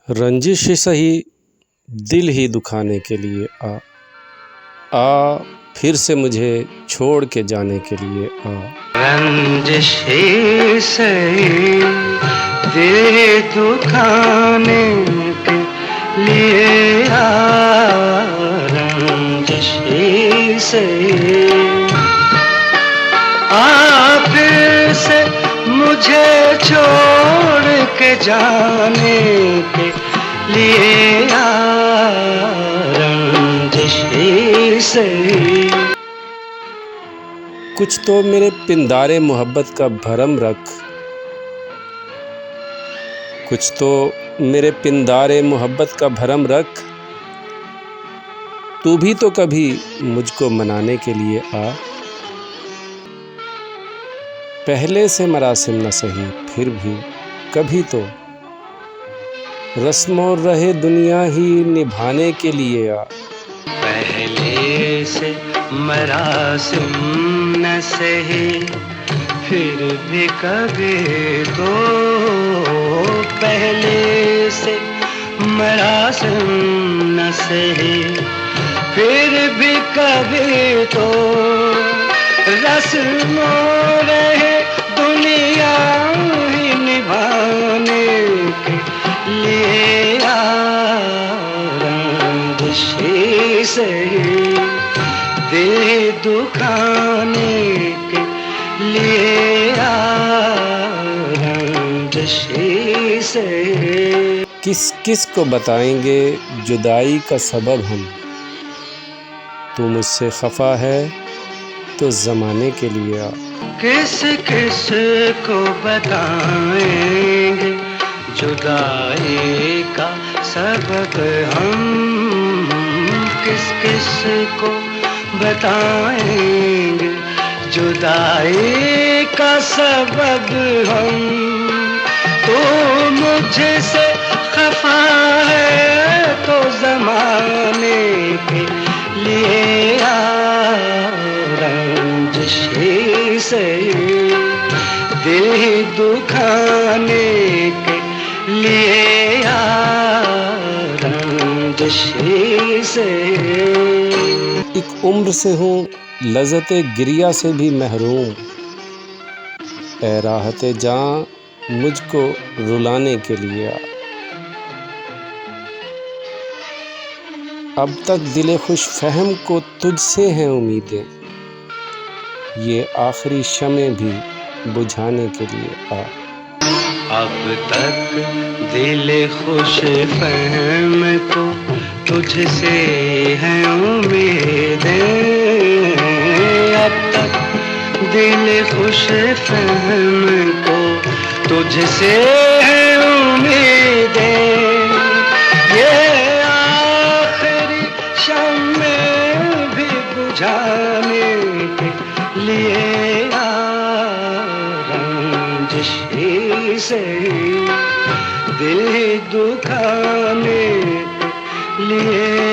रंजिश ही सही दिल ही दुखाने के लिए आ फिर से मुझे छोड़ के जाने के लिए आ। रंजिश ही सही दिल दुखाने के लिए आ, रंजिश ही सही आ फिर से मुझे छोड़ के जाने के लिए आ, रंजिश ही सही। कुछ तो मेरे पिंदारे मोहब्बत का भरम रख, कुछ तो मेरे पिंदारे मोहब्बत का भरम रख, तू भी तो कभी मुझको मनाने के लिए आ। पहले से मरासिम न सही फिर भी कभी तो रस्मों रहे दुनिया ही निभाने के लिए आ। पहले से मरासिम न सही फिर भी कभी तो, पहले से मरासिम न सही फिर भी कभी तो रस्मों रहे दुनिया ही निभाने के लिए आ, रंजिश ही सही दिल दुखाने के लिए आ, रंजिश ही सही। किस किस को बताएंगे जुदाई का सबब हम, तू मुझसे खफा है तो ज़माने के लिए आ। किस किस को बताएंगे जुदाई का सबब हम, किस किस को बताएंगे जुदाई का सबब हम। तो मुझसे खफा है तो ज़माने के लिए आ, रंजिश ही सही दिल दुखाने के लिए आ, रंजिश ही सही। एक उम्र से हूँ लज़्ज़ते गिरिया से भी महरूम, ए राहते जान मुझको रुलाने के लिए आ। अब तक दिले खुश फहम को तुझसे हैं उम्मीदें, ये आखिरी शमे भी बुझाने के लिए आ। अब तक दिल खुश फहम को तुझसे हैं उम्मीदें, अब तक दिल खुश फहम को तुझसे हैं उम्मीदें, ये आखिरी शम्मे भी बुझाने के लिए आ, रंजिश ही सही दिल दुखाने के लिए